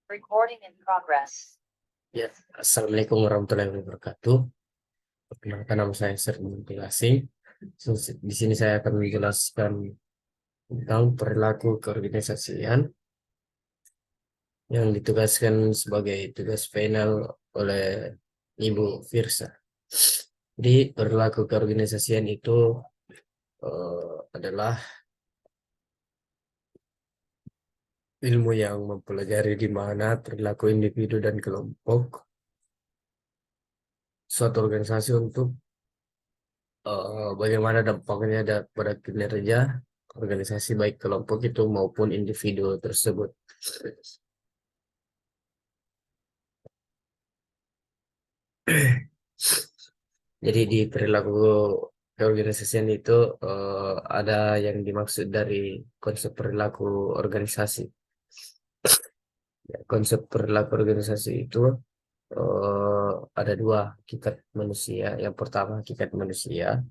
Recording in progress. Ya, Assalamualaikum warahmatullahi wabarakatuh. Perkenalkan, nama saya Sermin Asing. Di sini saya akan menjelaskan tentang perilaku keorganisasian yang ditugaskan sebagai tugas final oleh Ibu Firsa. Jadi perilaku keorganisasian itu adalah ilmu yang mempelajari di mana perilaku individu dan kelompok suatu organisasi untuk bagaimana dampaknya pada kinerja organisasi baik kelompok itu maupun individu tersebut. Jadi di perilaku keorganisasian itu ada yang dimaksud dari konsep perilaku organisasi. Konsep perilaku organisasi itu ada dua, hakikat manusia. Yang pertama hakikat manusia,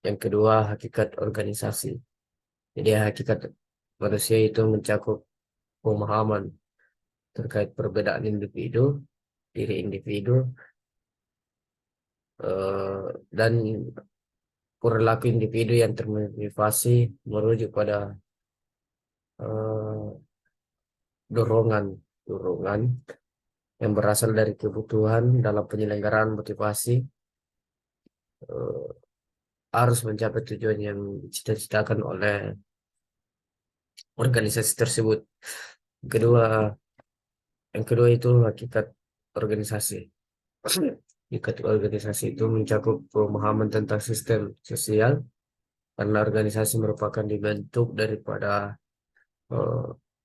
yang kedua hakikat organisasi. Jadi hakikat manusia itu mencakup pemahaman terkait perbedaan individu, diri individu, dan perilaku individu yang termotivasi merujuk pada dorongan yang berasal dari kebutuhan dalam penyelenggaraan motivasi harus mencapai tujuan yang dicita-citakan oleh organisasi tersebut. Yang kedua itu hakikat organisasi. Hakikat organisasi itu mencakup pemahaman tentang sistem sosial, karena organisasi merupakan dibentuk daripada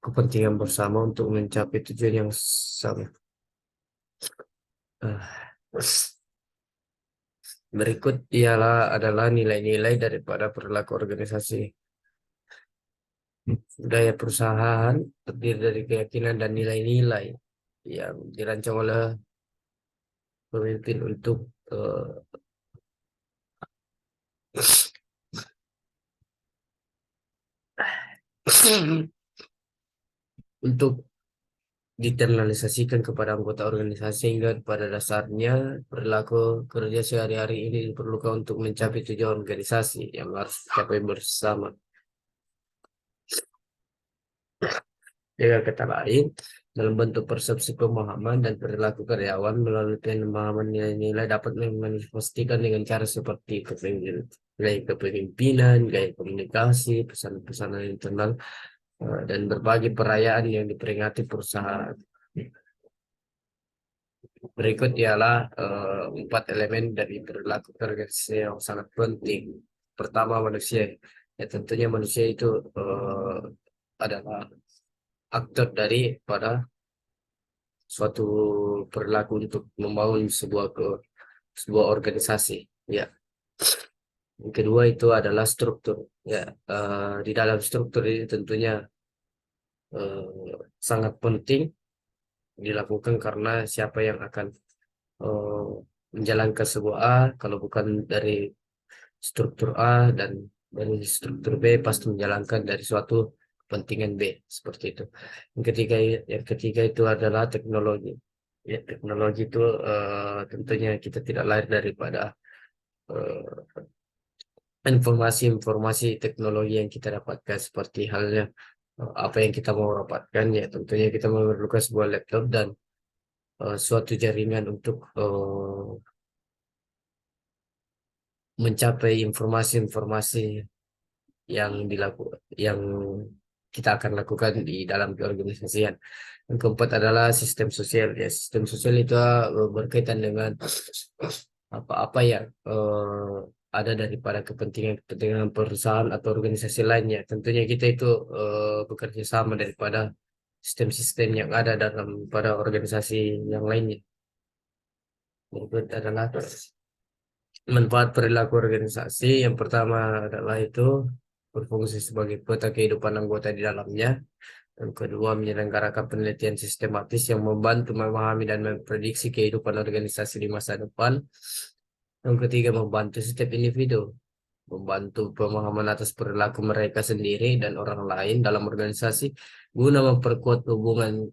kepentingan bersama untuk mencapai tujuan yang sama. Berikut adalah nilai-nilai daripada perilaku organisasi. Budaya perusahaan terdiri dari keyakinan dan nilai-nilai yang dirancang oleh pemimpin untuk untuk diinternalisasikan kepada anggota organisasi, sehingga pada dasarnya perilaku kerja sehari-hari ini diperlukan untuk mencapai tujuan organisasi yang harus dicapai bersama. Dengan kata lain, dalam bentuk persepsi pemahaman dan perilaku karyawan melalui pemahaman nilai-nilai dapat memanifestasikan dengan cara seperti gaya kepemimpinan, gaya komunikasi, pesan-pesan internal, dan berbagai perayaan yang diperingati perusahaan. Berikut ialah 4 elemen dari perilaku organisasi yang sangat penting. Pertama, manusia. Ya, tentunya manusia itu adalah aktor pada suatu perilaku untuk membangun sebuah organisasi. Ya. Yang kedua itu adalah struktur. Ya, di dalam struktur ini tentunya sangat penting dilakukan, karena siapa yang akan menjalankan sebuah A kalau bukan dari struktur A, dan dari struktur B pasti menjalankan dari suatu kepentingan B, seperti itu. Yang ketiga itu adalah teknologi. Ya, teknologi itu tentunya kita tidak lahir daripada informasi teknologi yang kita dapatkan, seperti halnya apa yang kita mau dapatkan. Ya, tentunya kita memerlukan sebuah laptop dan suatu jaringan untuk mencapai informasi-informasi yang kita akan lakukan di dalam keorganisasian. Yang keempat adalah sistem sosial. Ya, sistem sosial itu berkaitan dengan apa yang ada daripada kepentingan perusahaan atau organisasi lainnya. Tentunya kita itu bekerja sama daripada sistem-sistem yang ada pada organisasi yang lainnya. Berikut adalah manfaat perilaku organisasi. Yang pertama adalah itu berfungsi sebagai peta kehidupan anggota di dalamnya. Yang kedua, menyelenggarakan penelitian sistematis yang membantu memahami dan memprediksi kehidupan organisasi di masa depan. Yang ketiga, membantu setiap individu, membantu pemahaman atas perilaku mereka sendiri dan orang lain dalam organisasi, guna memperkuat hubungan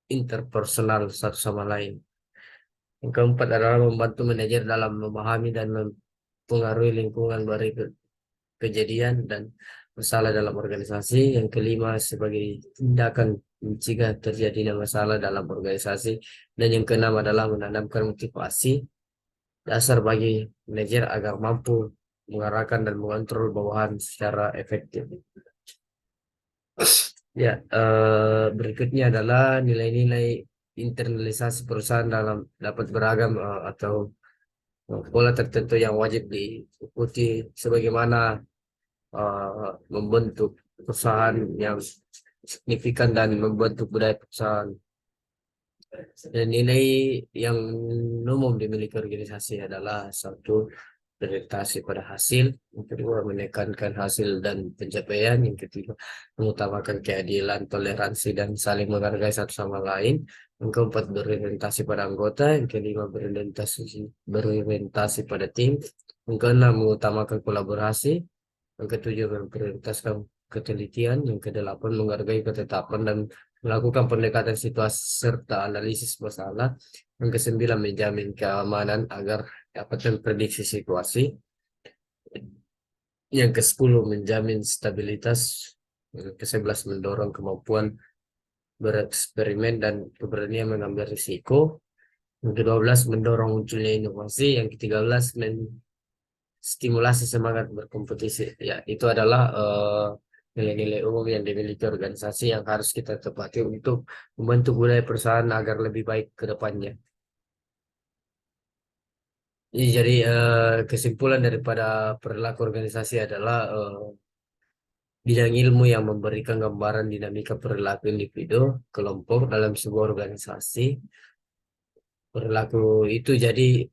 interpersonal satu sama lain. Yang keempat adalah membantu manajer dalam memahami dan mempengaruhi lingkungan berikut kejadian dan masalah dalam organisasi. Yang kelima, sebagai tindakan mencegah terjadinya masalah dalam organisasi. Dan yang keenam adalah menanamkan motivasi dasar bagi manajer agar mampu mengarahkan dan mengontrol bawahan secara efektif. Ya, berikutnya adalah nilai-nilai internalisasi perusahaan dalam dapat beragam atau pola tertentu yang wajib diikuti sebagaimana membentuk perusahaan yang signifikan dan membentuk budaya perusahaan. Dan nilai yang umum dimiliki organisasi adalah satu, berorientasi pada hasil, yang kedua menekankan hasil dan pencapaian, yang ketiga mengutamakan keadilan, toleransi dan saling menghargai satu sama lain, yang keempat berorientasi pada anggota, yang kelima berorientasi pada tim, yang keenam mengutamakan kolaborasi, yang ketujuh memprioritaskan ketelitian, yang kedelapan menghargai ketetapan dan melakukan pendekatan situasi serta analisis masalah, yang kesembilan menjamin keamanan agar dapat memprediksi situasi, yang ke-10 menjamin stabilitas, yang ke-11 mendorong kemampuan bereksperimen dan keberanian mengambil risiko, yang ke-12 mendorong munculnya inovasi, yang ke-13 stimulasi semangat berkompetisi. Ya, itu adalah nilai-nilai umum yang dimiliki organisasi yang harus kita tepati untuk membentuk budaya perusahaan agar lebih baik ke depannya. Jadi kesimpulan daripada perilaku organisasi adalah bidang ilmu yang memberikan gambaran dinamika perilaku individu, kelompok dalam sebuah organisasi. Perilaku itu jadi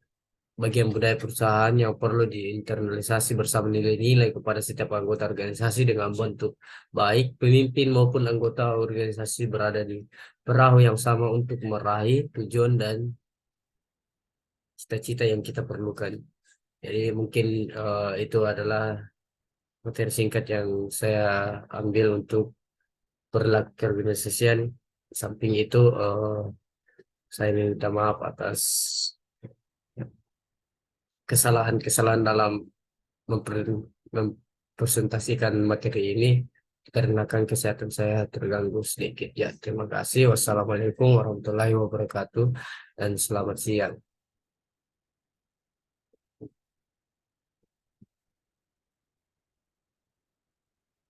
bagian budaya perusahaan yang perlu diinternalisasi bersama nilai-nilai kepada setiap anggota organisasi dengan bentuk baik pemimpin maupun anggota organisasi berada di perahu yang sama untuk meraih tujuan dan cita-cita yang kita perlukan. Jadi mungkin itu adalah materi singkat yang saya ambil untuk perilaku keorganisasian. Samping itu saya minta maaf atas kesalahan-kesalahan dalam mempresentasikan materi ini dikarenakan kesehatan saya terganggu sedikit. Ya, terima kasih. Wassalamualaikum warahmatullahi wabarakatuh dan selamat siang.